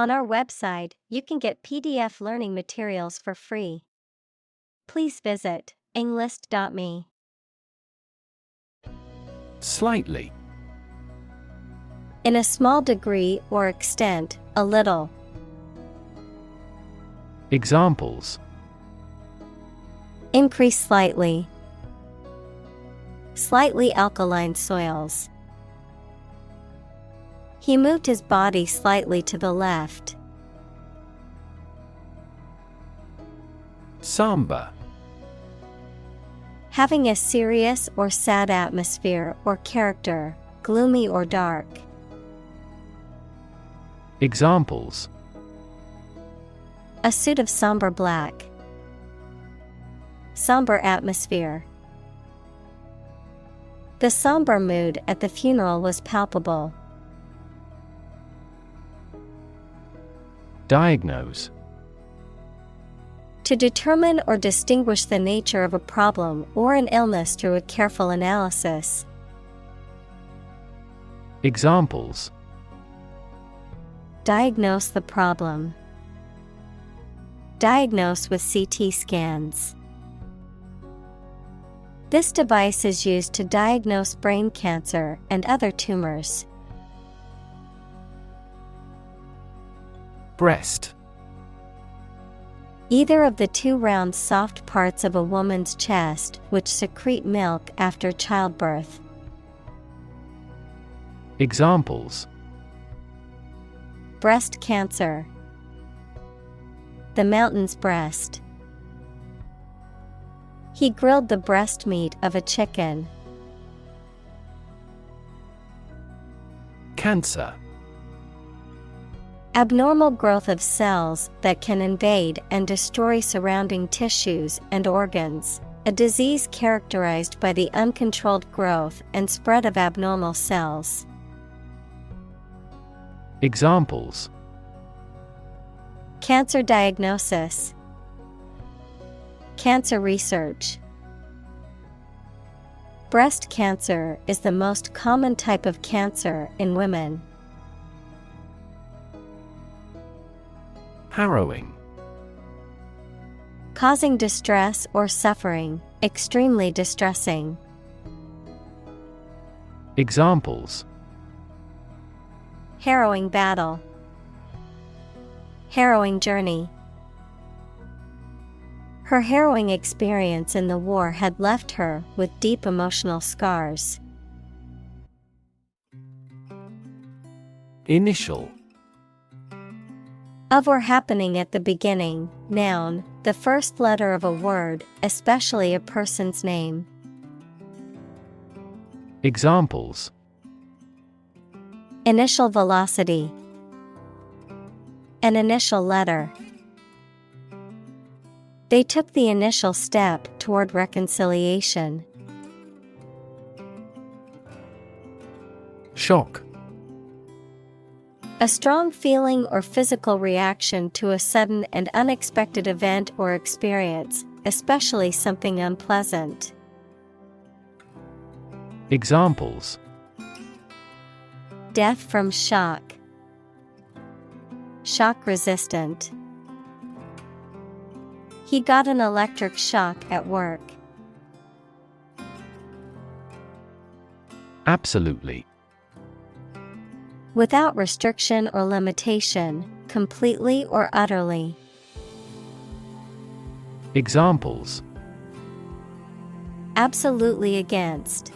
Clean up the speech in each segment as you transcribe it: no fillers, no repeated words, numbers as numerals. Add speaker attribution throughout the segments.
Speaker 1: On our website, you can get PDF learning materials for free. Please visit englist.me.
Speaker 2: Slightly.
Speaker 1: In a small degree or extent, a little.
Speaker 2: Examples:
Speaker 1: Increase slightly. Slightly alkaline soils. He moved his body slightly to the left.
Speaker 2: Somber.
Speaker 1: Having a serious or sad atmosphere or character, gloomy or dark.
Speaker 2: Examples:
Speaker 1: A suit of somber black. Somber atmosphere. The somber mood at the funeral was palpable.
Speaker 2: Diagnose.
Speaker 1: To determine or distinguish the nature of a problem or an illness through a careful analysis.
Speaker 2: Examples:
Speaker 1: Diagnose the problem. Diagnose with CT scans. This device is used to diagnose brain cancer and other tumors.
Speaker 2: Breast.
Speaker 1: Either of the two round soft parts of a woman's chest which secrete milk after childbirth.
Speaker 2: Examples:
Speaker 1: Breast cancer. The mountain's breast. He grilled the breast meat of a chicken.
Speaker 2: Cancer.
Speaker 1: Abnormal growth of cells that can invade and destroy surrounding tissues and organs. A disease characterized by the uncontrolled growth and spread of abnormal cells.
Speaker 2: Examples:
Speaker 1: Cancer diagnosis. Cancer research. Breast cancer is the most common type of cancer in women.
Speaker 2: Harrowing.
Speaker 1: Causing distress or suffering, extremely distressing.
Speaker 2: Examples:
Speaker 1: Harrowing battle. Harrowing journey. Her harrowing experience in the war had left her with deep emotional scars.
Speaker 2: Initial.
Speaker 1: Of or happening at the beginning, noun, the first letter of a word, especially a person's name.
Speaker 2: Examples:
Speaker 1: Initial velocity. An initial letter. They took the initial step toward reconciliation.
Speaker 2: Shock.
Speaker 1: A strong feeling or physical reaction to a sudden and unexpected event or experience, especially something unpleasant.
Speaker 2: Examples:
Speaker 1: Death from shock. Shock resistant. He got an electric shock at work.
Speaker 2: Absolutely.
Speaker 1: Without restriction or limitation, completely or utterly.
Speaker 2: Examples:
Speaker 1: Absolutely against.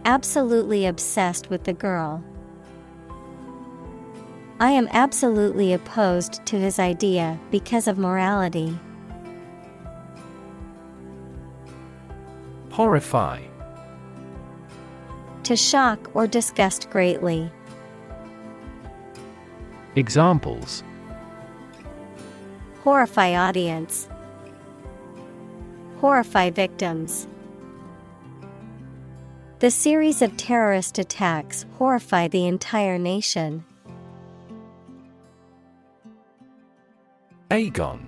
Speaker 1: Absolutely obsessed with the girl. I am absolutely opposed to his idea because of morality.
Speaker 2: Horrify.
Speaker 1: To shock or disgust greatly.
Speaker 2: Examples:
Speaker 1: Horrify audience. Horrify victims. The series of terrorist attacks horrify the entire nation.
Speaker 2: Agon.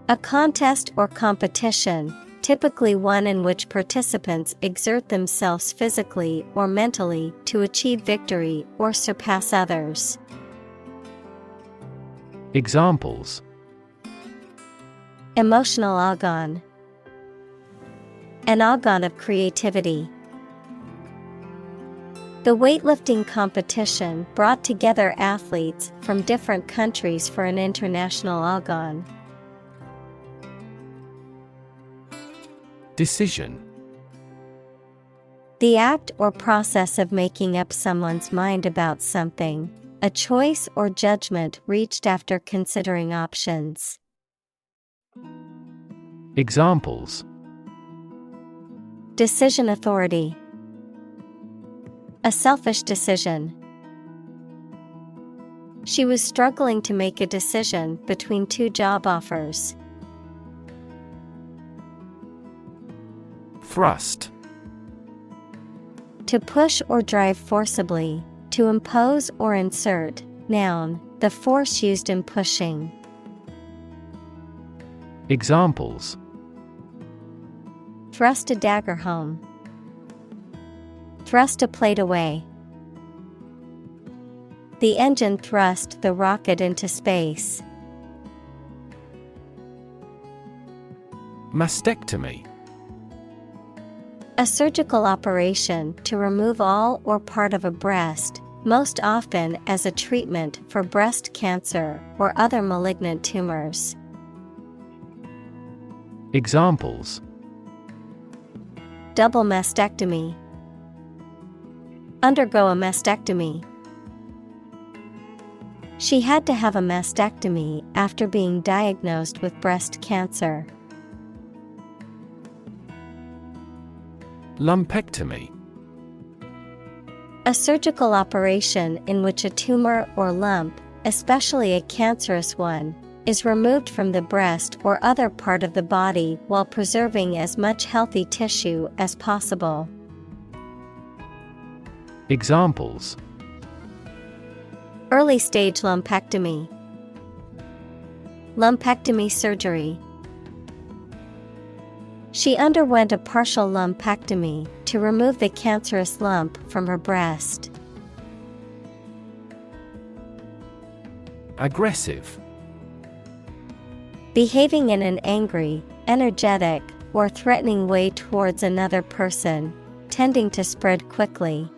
Speaker 1: A contest or competition typically one in which participants exert themselves physically or mentally to achieve victory or surpass others.
Speaker 2: Examples:
Speaker 1: Emotional agon. An agon of creativity. The weightlifting competition brought together athletes from different countries for an international agon.
Speaker 2: Decision.
Speaker 1: The act or process of making up someone's mind about something, a choice or judgment reached after considering options.
Speaker 2: Examples:
Speaker 1: Decision authority. A selfish decision. She was struggling to make a decision between two job offers.
Speaker 2: Thrust.
Speaker 1: To push or drive forcibly, to impose or insert. Noun, the force used in pushing.
Speaker 2: Examples:
Speaker 1: Thrust a dagger home. Thrust a plate away. The engine thrust the rocket into space.
Speaker 2: Mastectomy.
Speaker 1: A surgical operation to remove all or part of a breast, most often as a treatment for breast cancer or other malignant tumors.
Speaker 2: Examples:
Speaker 1: Double mastectomy. Undergo a mastectomy. She had to have a mastectomy after being diagnosed with breast cancer.
Speaker 2: Lumpectomy.
Speaker 1: A surgical operation in which a tumor or lump, especially a cancerous one, is removed from the breast or other part of the body while preserving as much healthy tissue as possible.
Speaker 2: Examples:
Speaker 1: Early stage lumpectomy. Lumpectomy surgery. She underwent a partial lumpectomy to remove the cancerous lump from her breast.
Speaker 2: Aggressive.
Speaker 1: Behaving in an angry, energetic, or threatening way towards another person, tending to spread quickly.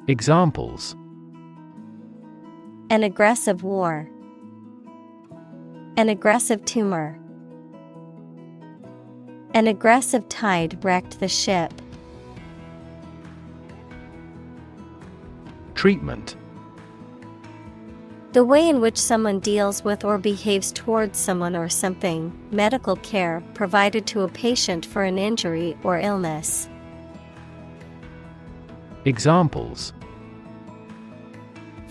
Speaker 2: Examples:
Speaker 1: An aggressive war. An aggressive tumor. An aggressive tide wrecked the ship.
Speaker 2: Treatment.
Speaker 1: The way in which someone deals with or behaves towards someone or something, medical care provided to a patient for an injury or illness.
Speaker 2: Examples: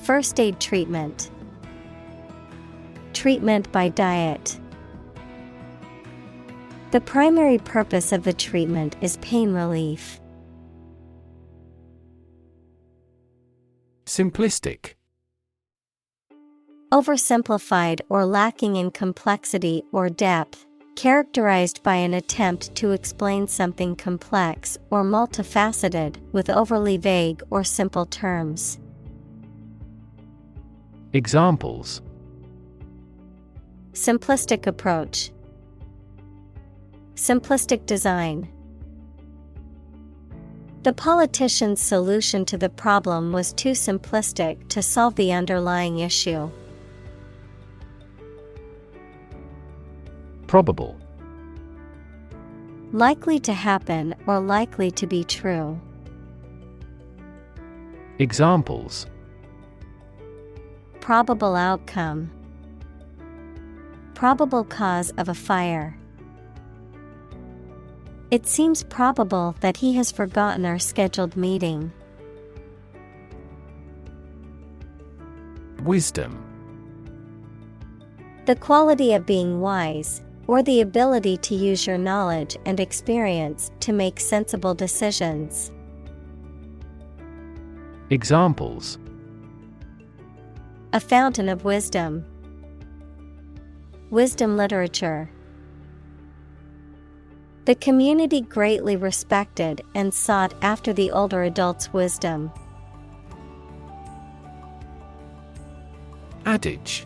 Speaker 1: First aid treatment. Treatment by diet. The primary purpose of the treatment is pain relief.
Speaker 2: Simplistic.
Speaker 1: Oversimplified or lacking in complexity or depth, characterized by an attempt to explain something complex or multifaceted with overly vague or simple terms.
Speaker 2: Examples:
Speaker 1: Simplistic approach. Simplistic design. The politician's solution to the problem was too simplistic to solve the underlying issue.
Speaker 2: Probable.
Speaker 1: Likely to happen or likely to be true.
Speaker 2: Examples:
Speaker 1: Probable outcome. Probable cause of a fire. It seems probable that he has forgotten our scheduled meeting.
Speaker 2: Wisdom.
Speaker 1: The quality of being wise, or the ability to use your knowledge and experience to make sensible decisions.
Speaker 2: Examples:
Speaker 1: A fountain of wisdom. Wisdom literature. The community greatly respected and sought after the older adult's wisdom.
Speaker 2: Adage.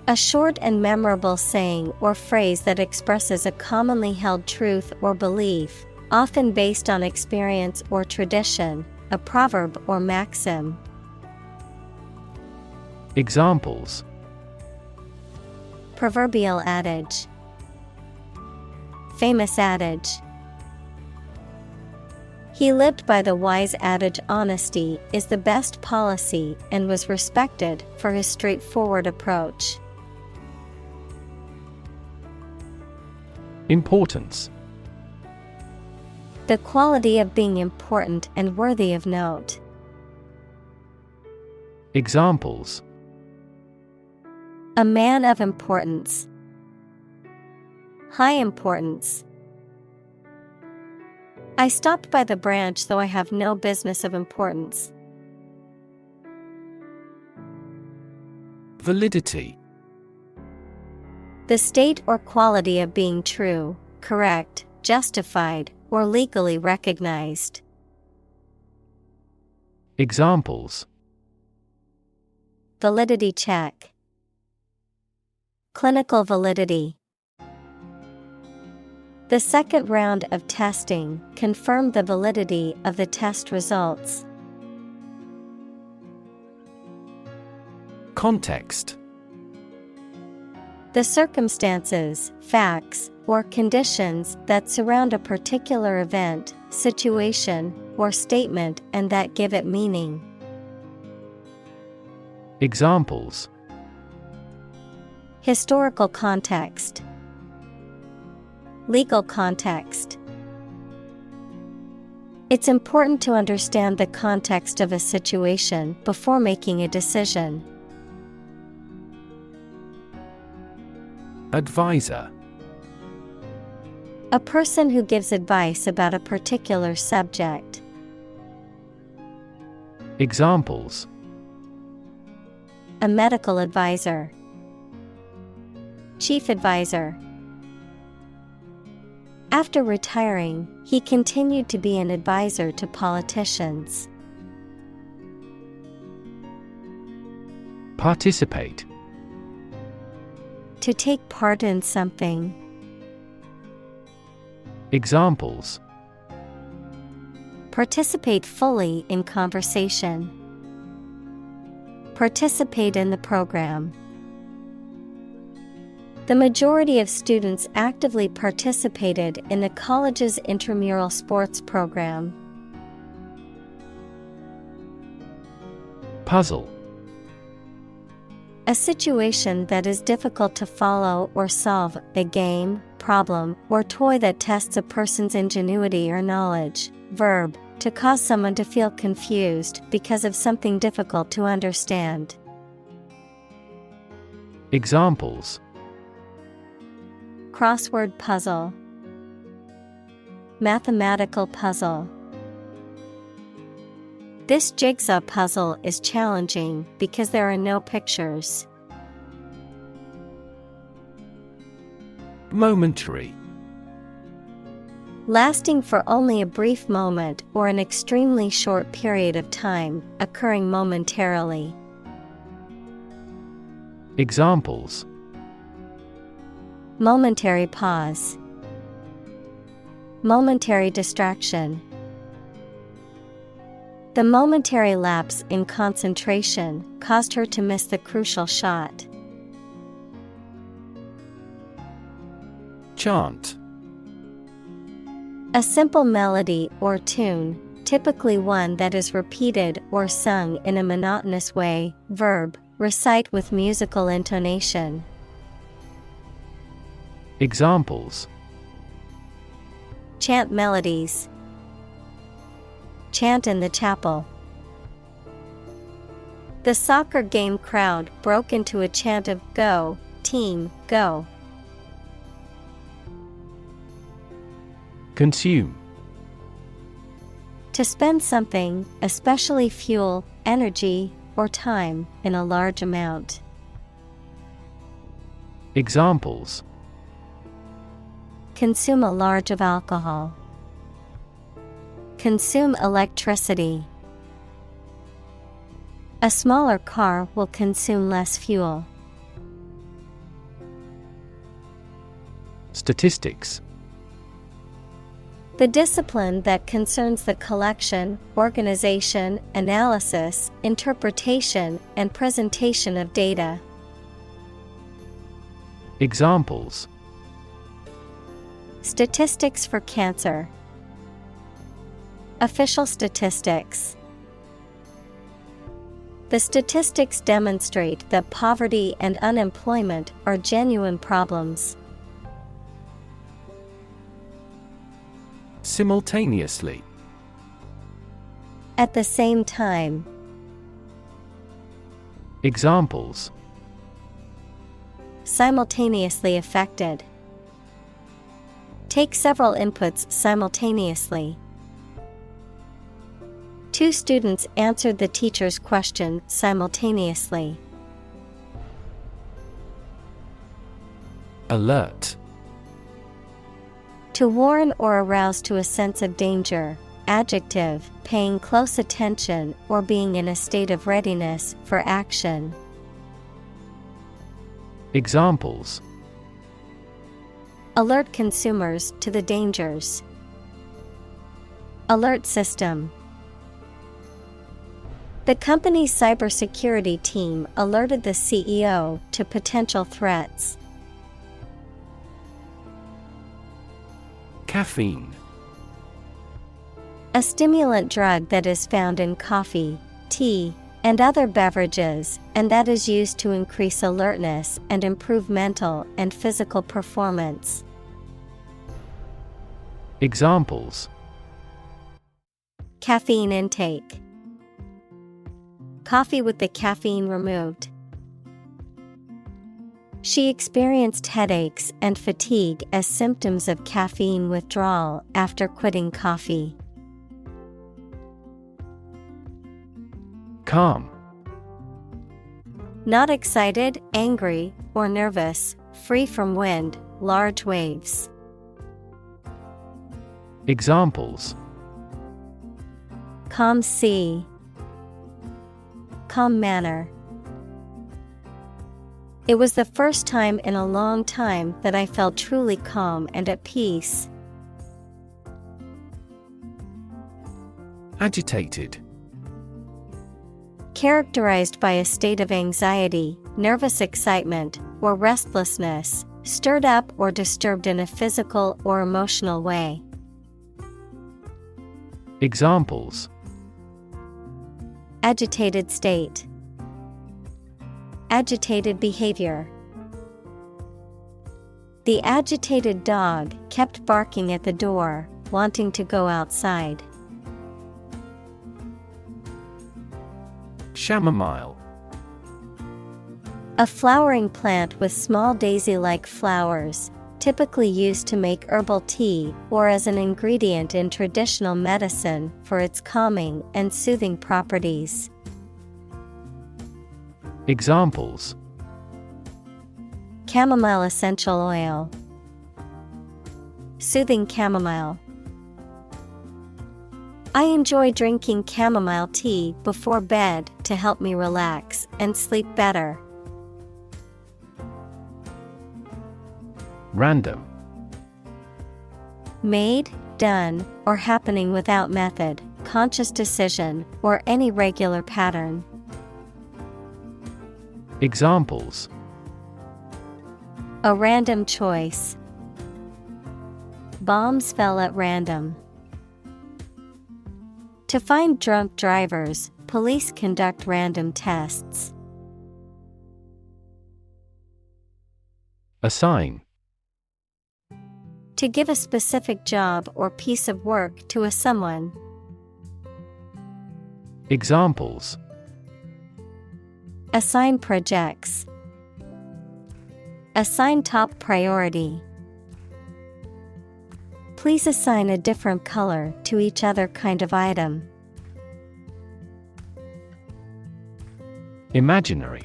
Speaker 1: A short and memorable saying or phrase that expresses a commonly held truth or belief, often based on experience or tradition, a proverb or maxim.
Speaker 2: Examples:
Speaker 1: Proverbial adage. Famous adage. He lived by the wise adage honesty is the best policy and was respected for his straightforward approach.
Speaker 2: Importance.
Speaker 1: The quality of being important and worthy of note.
Speaker 2: Examples:
Speaker 1: A man of importance. High importance. I stopped by the branch though I have no business of importance.
Speaker 2: Validity.
Speaker 1: The state or quality of being true, correct, justified, or legally recognized.
Speaker 2: Examples:
Speaker 1: Validity check. Clinical validity. The second round of testing confirmed the validity of the test results.
Speaker 2: Context.
Speaker 1: The circumstances, facts, or conditions that surround a particular event, situation, or statement and that give it meaning.
Speaker 2: Examples:
Speaker 1: Historical context. Legal context. It's important to understand the context of a situation before making a decision.
Speaker 2: Advisor.
Speaker 1: A person who gives advice about a particular subject.
Speaker 2: Examples:
Speaker 1: A medical advisor. Chief advisor. After retiring, he continued to be an advisor to politicians.
Speaker 2: Participate.
Speaker 1: To take part in something.
Speaker 2: Examples:
Speaker 1: Participate fully in conversation. Participate in the program. The majority of students actively participated in the college's intramural sports program.
Speaker 2: Puzzle.
Speaker 1: A situation that is difficult to follow or solve, a game, problem, or toy that tests a person's ingenuity or knowledge. Verb, to cause someone to feel confused because of something difficult to understand.
Speaker 2: Examples:
Speaker 1: Crossword puzzle. Mathematical puzzle. This jigsaw puzzle is challenging because there are no pictures.
Speaker 2: Momentary.
Speaker 1: Lasting for only a brief moment or an extremely short period of time, occurring momentarily.
Speaker 2: Examples:
Speaker 1: Momentary pause. Momentary distraction. The momentary lapse in concentration caused her to miss the crucial shot.
Speaker 2: Chant.
Speaker 1: A simple melody or tune, typically one that is repeated or sung in a monotonous way. Verb, recite with musical intonation.
Speaker 2: Examples:
Speaker 1: Chant melodies. Chant in the chapel. The soccer game crowd broke into a chant of "Go, team, go."
Speaker 2: Consume.
Speaker 1: To spend something, especially fuel, energy, or time, in a large amount. Consume a large of alcohol. Consume electricity. A smaller car will consume less fuel.
Speaker 2: Statistics.
Speaker 1: The discipline that concerns the collection, organization, analysis, interpretation, and presentation of data.
Speaker 2: Examples.
Speaker 1: Statistics for cancer. Official statistics. The statistics demonstrate that poverty and unemployment are genuine problems.
Speaker 2: Simultaneously.
Speaker 1: At the same time.
Speaker 2: Examples.
Speaker 1: Simultaneously affected. Take several inputs simultaneously. Two students answered the teacher's question simultaneously.
Speaker 2: Alert.
Speaker 1: To warn or arouse to a sense of danger. Adjective, paying close attention or being in a state of readiness for action.
Speaker 2: Examples.
Speaker 1: Alert consumers to the dangers. Alert system. The company's cybersecurity team alerted the CEO to potential threats.
Speaker 2: Caffeine.
Speaker 1: A stimulant drug that is found in coffee, tea, and other beverages, and that is used to increase alertness and improve mental and physical performance.
Speaker 2: Examples.
Speaker 1: Caffeine intake. Coffee with the caffeine removed. She experienced headaches and fatigue as symptoms of caffeine withdrawal after quitting coffee.
Speaker 2: Calm.
Speaker 1: Not excited, angry, or nervous, free from wind, large waves.
Speaker 2: Examples.
Speaker 1: Calm sea. Calm manner. It was the first time in a long time that I felt truly calm and at peace.
Speaker 2: Agitated.
Speaker 1: Characterized by a state of anxiety, nervous excitement, or restlessness, stirred up or disturbed in a physical or emotional way.
Speaker 2: Examples.
Speaker 1: Agitated state. Agitated behavior. The agitated dog kept barking at the door, wanting to go outside.
Speaker 2: Chamomile.
Speaker 1: A flowering plant with small daisy-like flowers, typically used to make herbal tea or as an ingredient in traditional medicine for its calming and soothing properties.
Speaker 2: Examples.
Speaker 1: Chamomile essential oil. Soothing chamomile. I enjoy drinking chamomile tea before bed to help me relax and sleep better.
Speaker 2: Random.
Speaker 1: Made, done, or happening without method, conscious decision, or any regular pattern.
Speaker 2: Examples.
Speaker 1: A random choice. Bombs fell at random. To find drunk drivers, police conduct random tests.
Speaker 2: Assign.
Speaker 1: To give a specific job or piece of work to a someone.
Speaker 2: Examples.
Speaker 1: Assign projects. Assign top priority. Please assign a different color to each other kind of item.
Speaker 2: Imaginary.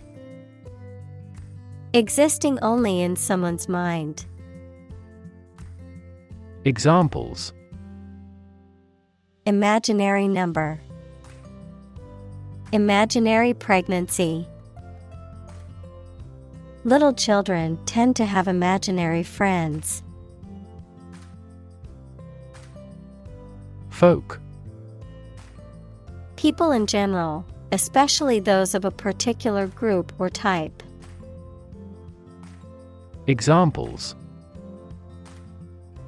Speaker 1: Existing only in someone's mind.
Speaker 2: Examples:
Speaker 1: imaginary number, imaginary pregnancy. Little children tend to have imaginary friends.
Speaker 2: Folk.
Speaker 1: People in general, especially those of a particular group or type.
Speaker 2: Examples: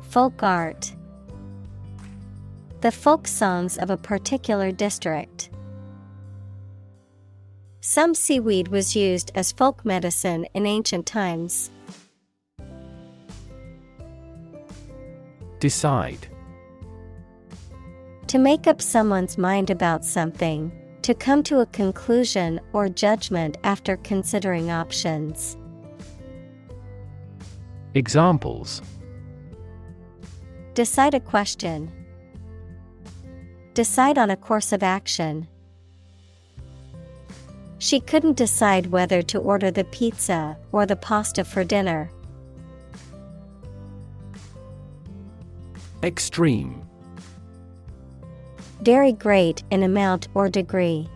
Speaker 1: folk art, the folk songs of a particular district. Some seaweed was used as folk medicine in ancient times.
Speaker 2: Decide.
Speaker 1: To make up someone's mind about something, to come to a conclusion or judgment after considering options.
Speaker 2: Examples:
Speaker 1: decide a question, decide on a course of action. She couldn't decide whether to order the pizza or the pasta for dinner.
Speaker 2: Extreme.
Speaker 1: Very great in amount or degree.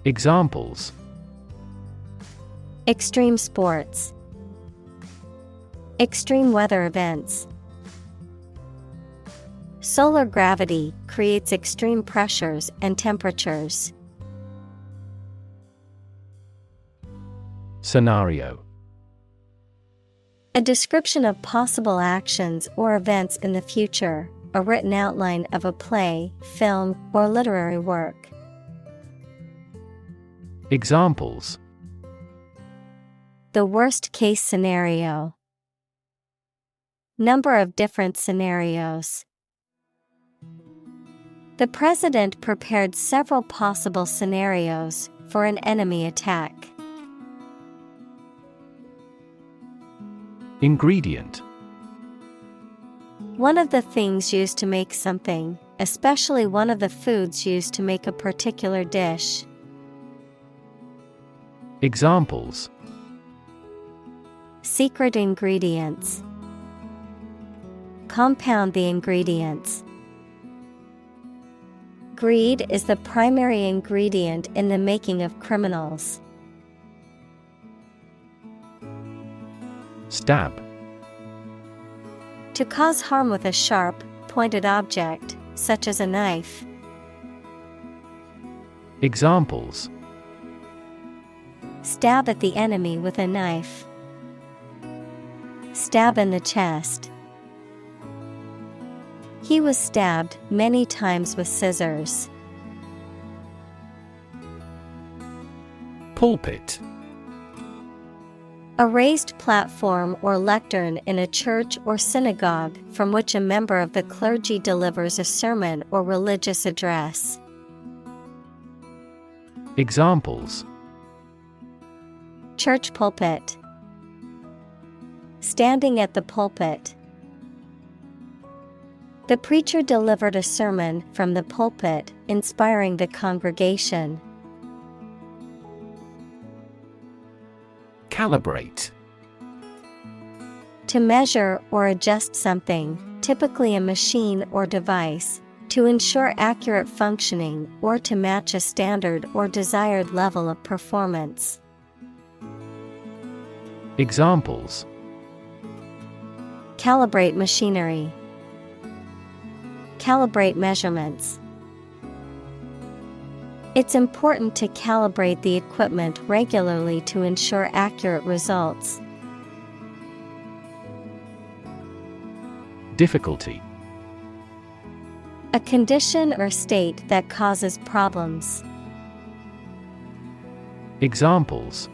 Speaker 2: Examples:
Speaker 1: extreme sports, extreme weather events. Solar gravity creates extreme pressures and temperatures.
Speaker 2: Scenario.
Speaker 1: A description of possible actions or events in the future, a written outline of a play, film, or literary work.
Speaker 2: Examples:
Speaker 1: the worst case scenario. Number of different scenarios. The president prepared several possible scenarios for an enemy attack.
Speaker 2: Ingredient.
Speaker 1: One of the things used to make something, especially one of the foods used to make a particular dish.
Speaker 2: Examples:
Speaker 1: secret ingredients. Compound the ingredients. Greed is the primary ingredient in the making of criminals.
Speaker 2: Stab.
Speaker 1: To cause harm with a sharp, pointed object, such as a knife.
Speaker 2: Examples:
Speaker 1: stab at the enemy with a knife. Stab in the chest. He was stabbed many times with scissors.
Speaker 2: Pulpit.
Speaker 1: A raised platform or lectern in a church or synagogue from which a member of the clergy delivers a sermon or religious address.
Speaker 2: Examples:
Speaker 1: church pulpit. Standing at the pulpit. The preacher delivered a sermon from the pulpit, inspiring the congregation.
Speaker 2: Calibrate.
Speaker 1: To measure or adjust something, typically a machine or device, to ensure accurate functioning or to match a standard or desired level of performance.
Speaker 2: Examples:
Speaker 1: calibrate machinery. Calibrate measurements. It's important to calibrate the equipment regularly to ensure accurate results.
Speaker 2: Difficulty.
Speaker 1: A condition or state that causes problems.
Speaker 2: Examples: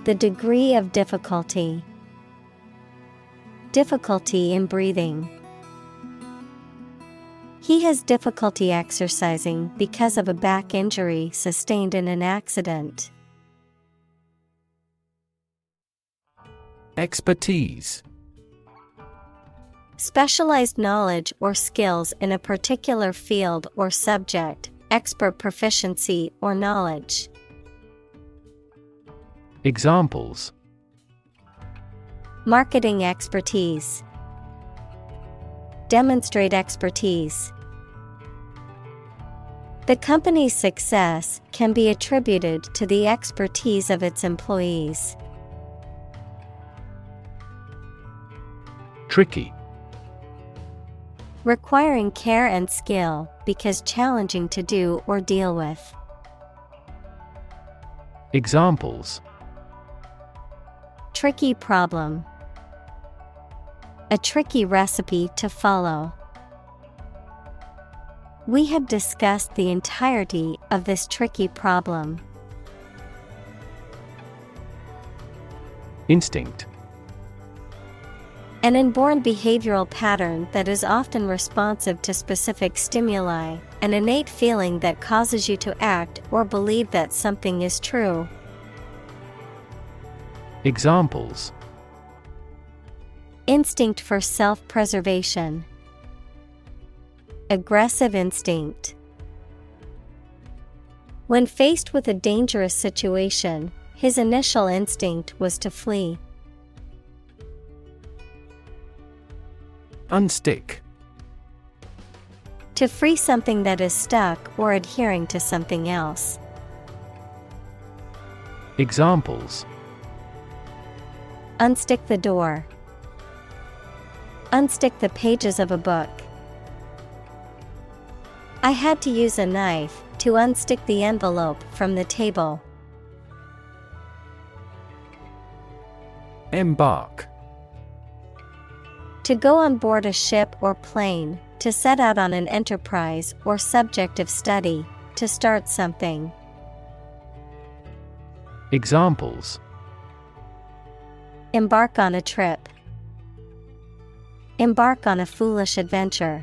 Speaker 1: the degree of difficulty. Difficulty in breathing. He has difficulty exercising because of a back injury sustained in an accident.
Speaker 2: Expertise.
Speaker 1: Specialized knowledge or skills in a particular field or subject, expert proficiency or knowledge.
Speaker 2: Examples:
Speaker 1: Marketing expertise. Demonstrate expertise. The company's success can be attributed to the expertise of its employees.
Speaker 2: Tricky.
Speaker 1: Requiring care and skill because challenging to do or deal with.
Speaker 2: Examples:
Speaker 1: Tricky problem. A tricky recipe to follow. We have discussed the entirety of this tricky problem.
Speaker 2: Instinct.
Speaker 1: An inborn behavioral pattern that is often responsive to specific stimuli, an innate feeling that causes you to act or believe that something is true.
Speaker 2: Examples:
Speaker 1: Instinct for self-preservation. Aggressive instinct. When faced with a dangerous situation, his initial instinct was to flee.
Speaker 2: Unstick.
Speaker 1: To free something that is stuck or adhering to something else.
Speaker 2: Examples:
Speaker 1: Unstick the door. Unstick the pages of a book. I had to use a knife to unstick the envelope from the table.
Speaker 2: Embark.
Speaker 1: To go on board a ship or plane, to set out on an enterprise or subject of study, to start something.
Speaker 2: Examples:
Speaker 1: Embark on a trip. Embark on a foolish adventure.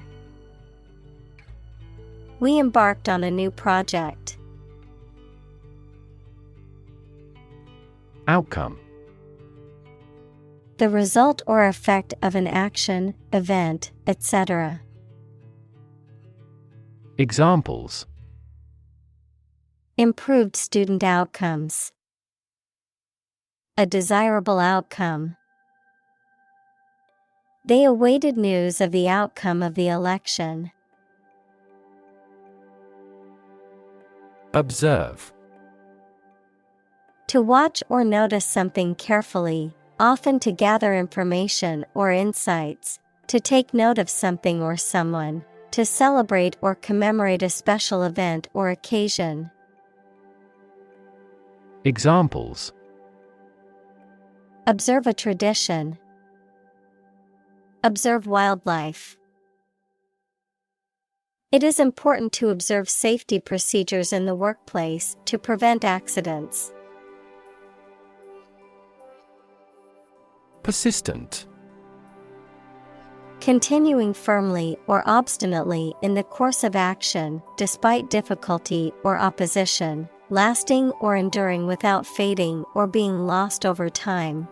Speaker 1: We embarked on a new project.
Speaker 2: Outcome.
Speaker 1: The result or effect of an action, event, etc.
Speaker 2: Examples:
Speaker 1: Improved student outcomes. A desirable outcome. They awaited news of the outcome of the election.
Speaker 2: Observe.
Speaker 1: To watch or notice something carefully, often to gather information or insights, to take note of something or someone, to celebrate or commemorate a special event or occasion.
Speaker 2: Examples:
Speaker 1: Observe a tradition. Observe wildlife. It is important to observe safety procedures in the workplace to prevent accidents.
Speaker 2: Persistent.
Speaker 1: Continuing firmly or obstinately in the course of action, despite difficulty or opposition, lasting or enduring without fading or being lost over time.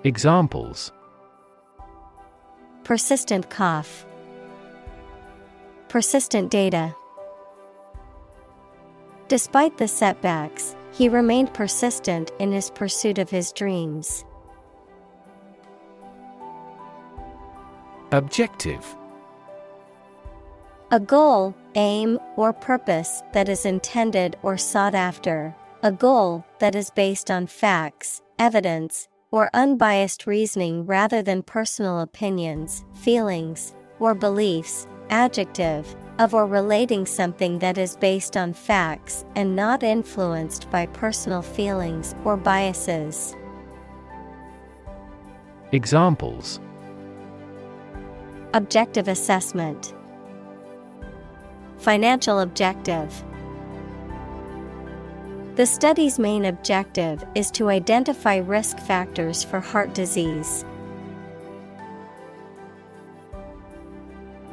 Speaker 2: Examples:
Speaker 1: Persistent cough. Persistent data. Despite the setbacks, he remained persistent in his pursuit of his dreams.
Speaker 2: Objective.
Speaker 1: A goal, aim, or purpose that is intended or sought after. A goal that is based on facts, evidence, or unbiased reasoning rather than personal opinions, feelings, or beliefs. Adjective, of or relating something that is based on facts and not influenced by personal feelings or biases.
Speaker 2: Examples:
Speaker 1: Objective assessment. Financial objective. The study's main objective is to identify risk factors for heart disease.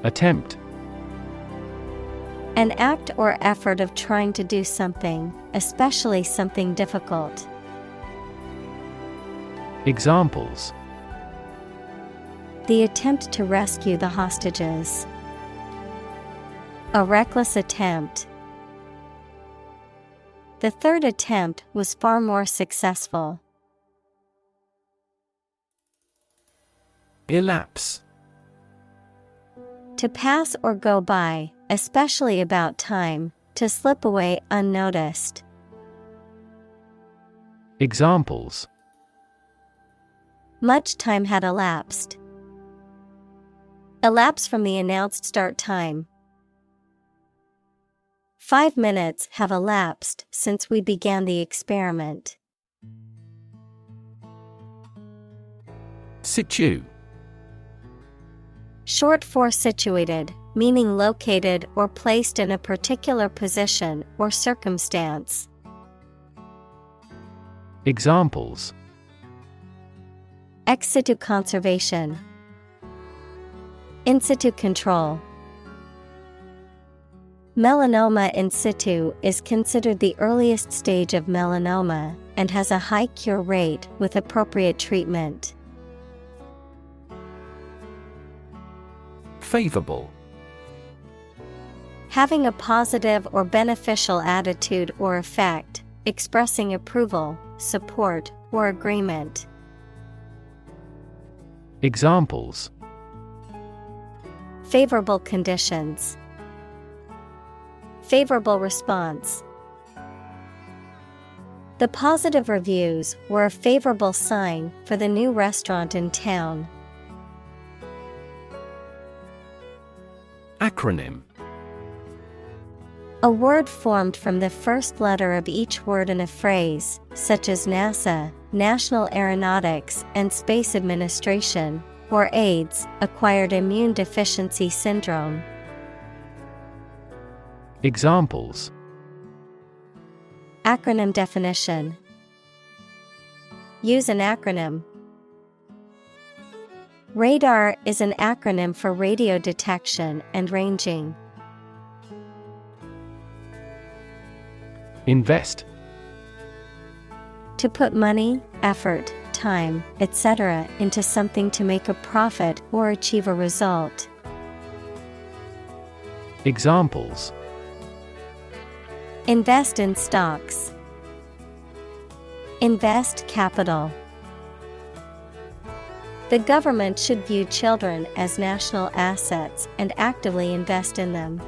Speaker 2: Attempt.
Speaker 1: An act or effort of trying to do something, especially something difficult.
Speaker 2: Examples:
Speaker 1: The attempt to rescue the hostages. A reckless attempt. The third attempt was far more successful.
Speaker 2: Elapse.
Speaker 1: To pass or go by, especially about time, to slip away unnoticed.
Speaker 2: Examples:
Speaker 1: Much time had elapsed. Elapse from the announced start time. 5 minutes have elapsed since we began the experiment.
Speaker 2: Situ.
Speaker 1: Short for situated, meaning located or placed in a particular position or circumstance.
Speaker 2: Examples:
Speaker 1: Ex situ conservation. In situ control. Melanoma in situ is considered the earliest stage of melanoma and has a high cure rate with appropriate treatment.
Speaker 2: Favorable.
Speaker 1: Having a positive or beneficial attitude or effect, expressing approval, support, or agreement.
Speaker 2: Examples:
Speaker 1: Favorable conditions. Favorable response. The positive reviews were a favorable sign for the new restaurant in town.
Speaker 2: Acronym.
Speaker 1: A word formed from the first letter of each word in a phrase, such as NASA, National Aeronautics and Space Administration, or AIDS, Acquired Immune Deficiency Syndrome.
Speaker 2: Examples:
Speaker 1: Acronym definition. Use an acronym. Radar is an acronym for radio detection and ranging.
Speaker 2: Invest.
Speaker 1: To put money, effort, time, etc. into something to make a profit or achieve a result.
Speaker 2: Examples:
Speaker 1: Invest in stocks. Invest capital. The government should view children as national assets and actively invest in them.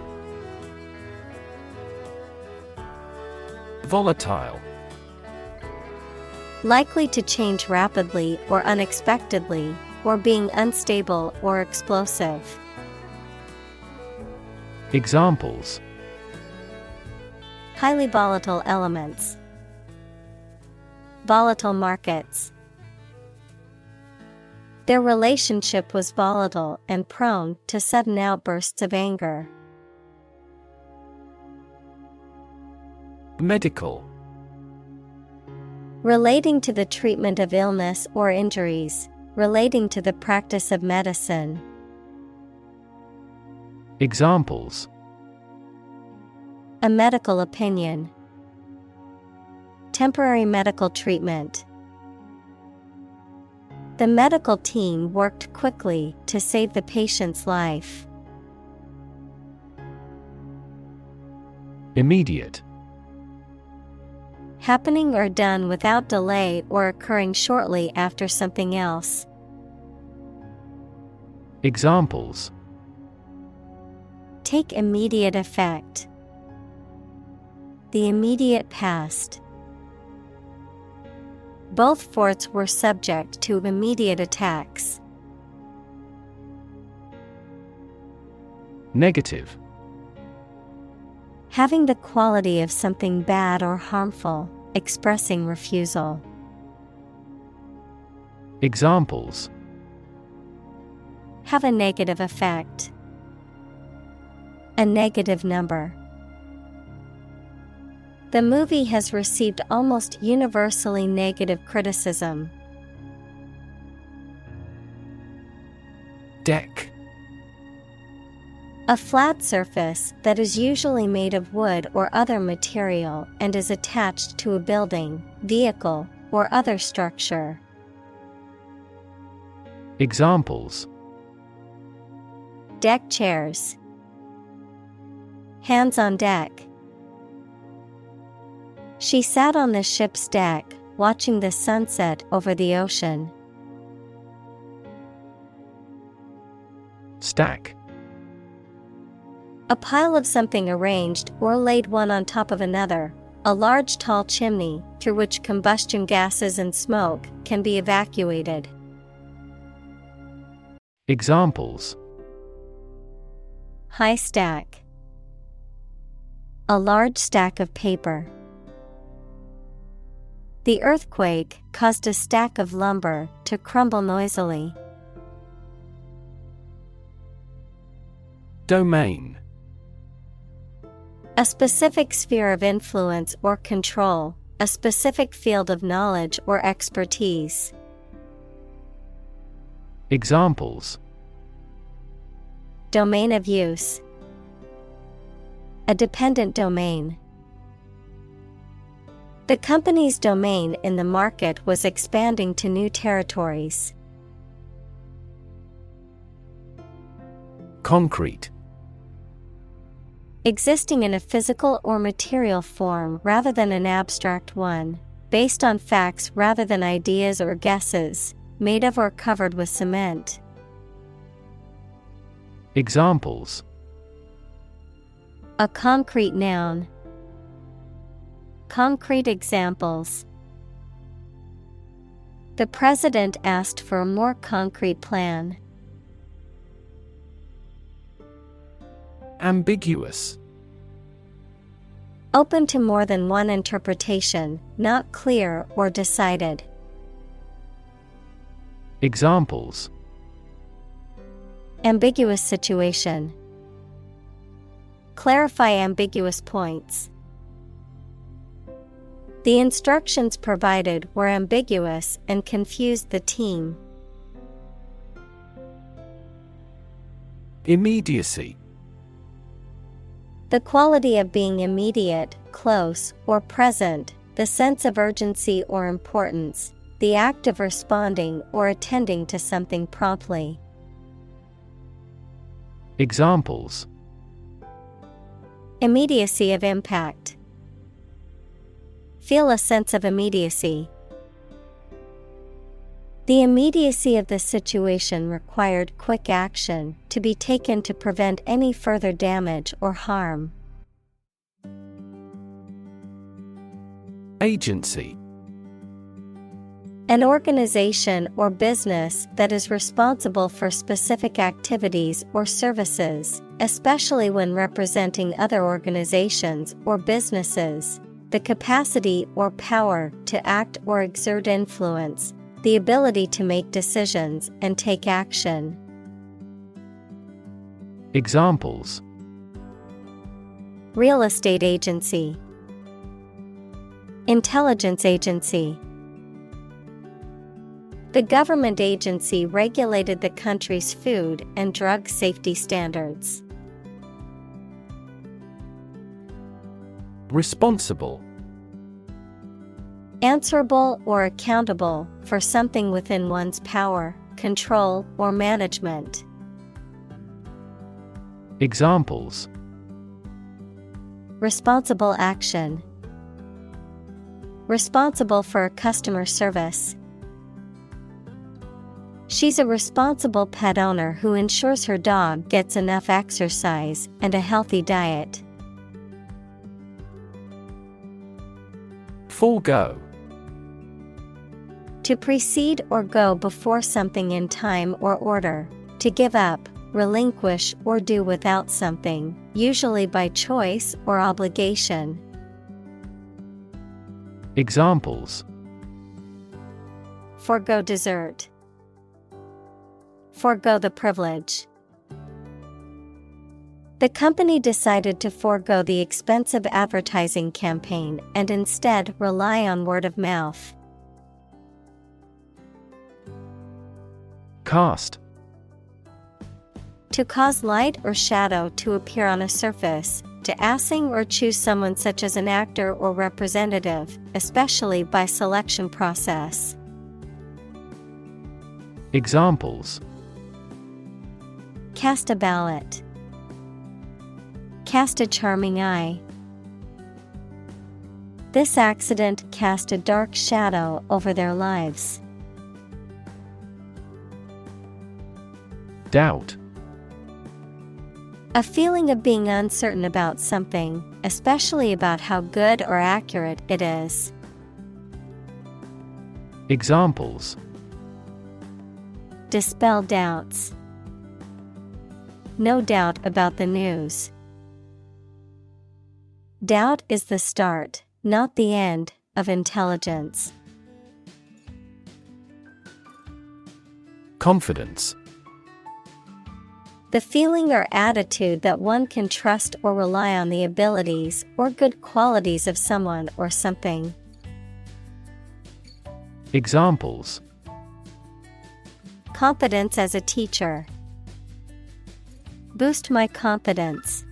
Speaker 2: Volatile.
Speaker 1: Likely to change rapidly or unexpectedly, or being unstable or explosive.
Speaker 2: Examples:
Speaker 1: Highly volatile elements. Volatile markets. Their relationship was volatile and prone to sudden outbursts of anger.
Speaker 2: Medical.
Speaker 1: Relating to the treatment of illness or injuries, relating to the practice of medicine.
Speaker 2: Examples:
Speaker 1: A medical opinion. Temporary medical treatment. The medical team worked quickly to save the patient's life.
Speaker 2: Immediate.
Speaker 1: Happening or done without delay or occurring shortly after something else.
Speaker 2: Examples:
Speaker 1: Take immediate effect. The immediate past. Both forts were subject to immediate attacks.
Speaker 2: Negative.
Speaker 1: Having the quality of something bad or harmful, expressing refusal.
Speaker 2: Examples:
Speaker 1: Have a negative effect. A negative number. The movie has received almost universally negative criticism.
Speaker 2: Deck.
Speaker 1: A flat surface that is usually made of wood or other material and is attached to a building, vehicle, or other structure.
Speaker 2: Examples:
Speaker 1: Deck chairs. Hands on deck. She sat on the ship's deck, watching the sunset over the ocean.
Speaker 2: Stack.
Speaker 1: A pile of something arranged or laid one on top of another, a large tall chimney through which combustion gases and smoke can be evacuated.
Speaker 2: Examples:
Speaker 1: High stack. A large stack of paper. The earthquake caused a stack of lumber to crumble noisily.
Speaker 2: Domain.
Speaker 1: A specific sphere of influence or control, a specific field of knowledge or expertise.
Speaker 2: Examples:
Speaker 1: Domain of use. A dependent domain. The company's domain in the market was expanding to new territories.
Speaker 2: Concrete.
Speaker 1: Existing in a physical or material form rather than an abstract one, based on facts rather than ideas or guesses, made of or covered with cement.
Speaker 2: Examples:
Speaker 1: A concrete noun. Concrete examples. The president asked for a more concrete plan.
Speaker 2: Ambiguous.
Speaker 1: Open to more than one interpretation, not clear or decided.
Speaker 2: Examples:
Speaker 1: Ambiguous situation. Clarify ambiguous points. The instructions provided were ambiguous and confused the team.
Speaker 2: Immediacy.
Speaker 1: The quality of being immediate, close, or present, the sense of urgency or importance, the act of responding or attending to something promptly.
Speaker 2: Examples:
Speaker 1: Immediacy of impact. Feel a sense of immediacy. The immediacy of the situation required quick action to be taken to prevent any further damage or harm.
Speaker 2: Agency.
Speaker 1: An organization or business that is responsible for specific activities or services, especially when representing other organizations or businesses. The capacity or power to act or exert influence, the ability to make decisions and take action.
Speaker 2: Examples:
Speaker 1: Real estate agency. Intelligence agency. The government agency regulated the country's food and drug safety standards.
Speaker 2: Responsible.
Speaker 1: Answerable or accountable for something within one's power, control, or management.
Speaker 2: Examples:
Speaker 1: Responsible action. Responsible for customer service. She's a responsible pet owner who ensures her dog gets enough exercise and a healthy diet.
Speaker 2: Forego.
Speaker 1: To precede or go before something in time or order. To give up, relinquish, or do without something, usually by choice or obligation.
Speaker 2: Examples:
Speaker 1: Forego dessert. Forego the privilege. The company decided to forego the expensive advertising campaign and instead rely on word of mouth.
Speaker 2: Cast.
Speaker 1: To cause light or shadow to appear on a surface, to assign or choose someone such as an actor or representative, especially by selection process.
Speaker 2: Examples:
Speaker 1: Cast a ballot. Cast a charming eye. This accident cast a dark shadow over their lives.
Speaker 2: Doubt.
Speaker 1: A feeling of being uncertain about something, especially about how good or accurate it is.
Speaker 2: Examples:
Speaker 1: Dispel doubts. No doubt about the news. Doubt is the start, not the end, of intelligence.
Speaker 2: Confidence.
Speaker 1: The feeling or attitude that one can trust or rely on the abilities or good qualities of someone or something.
Speaker 2: Examples:
Speaker 1: Competence as a teacher. Boost my confidence.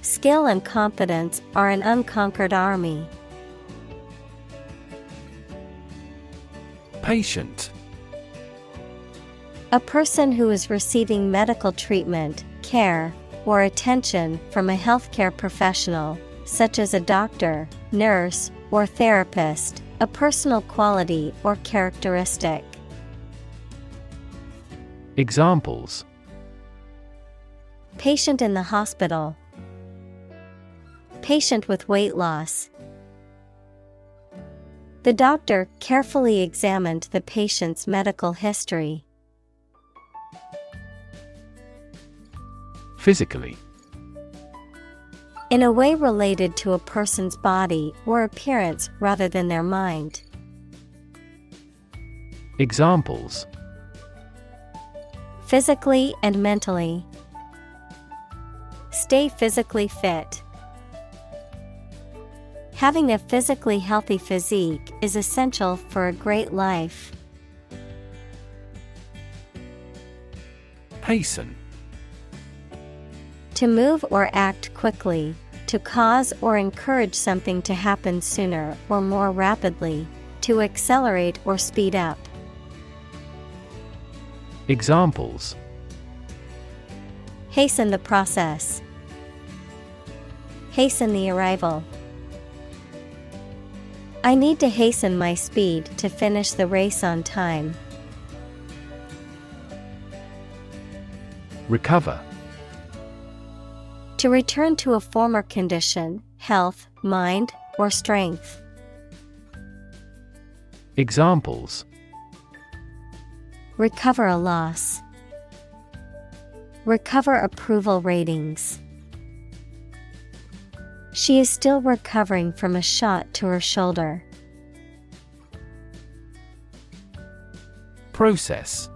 Speaker 1: Skill and confidence are an unconquered army.
Speaker 2: Patient.
Speaker 1: A person who is receiving medical treatment, care, or attention from a healthcare professional, such as a doctor, nurse, or therapist, a personal quality or characteristic.
Speaker 2: Examples:
Speaker 1: Patient in the hospital. Patient with weight loss. The doctor carefully examined the patient's medical history.
Speaker 2: Physically.
Speaker 1: In a way related to a person's body or appearance rather than their mind.
Speaker 2: Examples:
Speaker 1: Physically and mentally. Stay physically fit. Having a physically healthy physique is essential for a great life.
Speaker 2: Hasten.
Speaker 1: To move or act quickly, to cause or encourage something to happen sooner or more rapidly, to accelerate or speed up.
Speaker 2: Examples:
Speaker 1: Hasten the process. Hasten the arrival. I need to hasten my speed to finish the race on time.
Speaker 2: Recover.
Speaker 1: To return to a former condition, health, mind, or strength.
Speaker 2: Examples:
Speaker 1: Recover a loss. Recover approval ratings. She is still recovering from a shot to her shoulder.
Speaker 2: Process.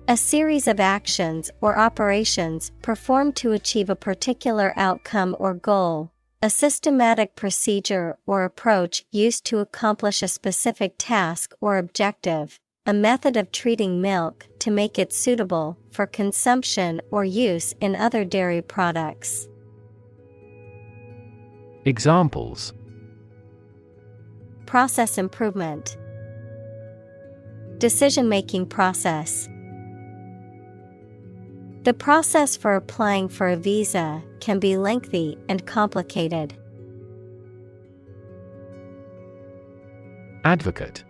Speaker 1: A series of actions or operations performed to achieve a particular outcome or goal. A systematic procedure or approach used to accomplish a specific task or objective. A method of treating milk to make it suitable for consumption or use in other dairy products.
Speaker 2: Examples:
Speaker 1: Process improvement. Decision-making process. The process for applying for a visa can be lengthy and complicated.
Speaker 2: Advocate.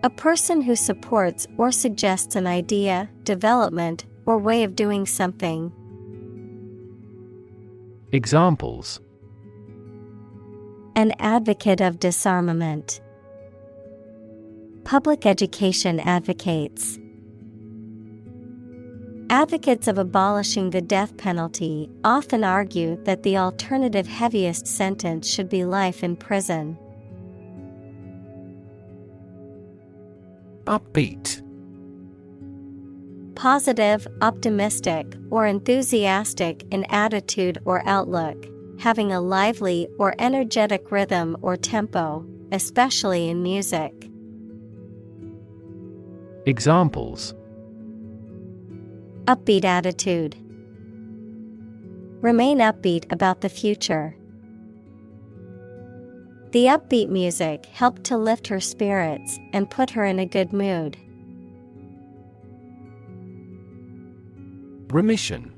Speaker 1: A person who supports or suggests an idea, development, or way of doing something.
Speaker 2: Examples:
Speaker 1: An advocate of disarmament. Public education advocates. Advocates of abolishing the death penalty often argue that the alternative heaviest sentence should be life in prison.
Speaker 2: Upbeat.
Speaker 1: Positive, optimistic, or enthusiastic in attitude or outlook, having a lively or energetic rhythm or tempo, especially in music.
Speaker 2: Examples:
Speaker 1: Upbeat attitude. Remain upbeat about the future. The upbeat music helped to lift her spirits and put her in a good mood.
Speaker 2: Remission.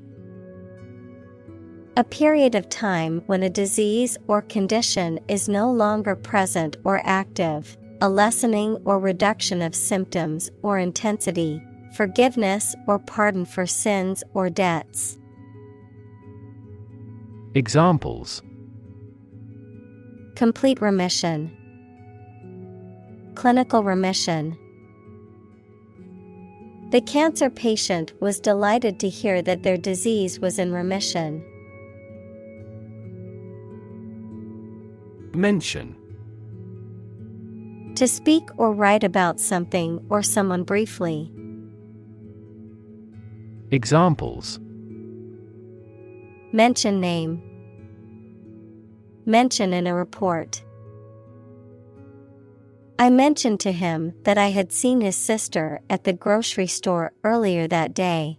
Speaker 1: A period of time when a disease or condition is no longer present or active, a lessening or reduction of symptoms or intensity, forgiveness or pardon for sins or debts.
Speaker 2: Examples:
Speaker 1: Complete remission, clinical remission. The cancer patient was delighted to hear that their disease was in remission.
Speaker 2: Mention:
Speaker 1: To speak or write about something or someone briefly.
Speaker 2: Examples:
Speaker 1: Mention name. Mention in a report. I mentioned to him that I had seen his sister at the grocery store earlier that day.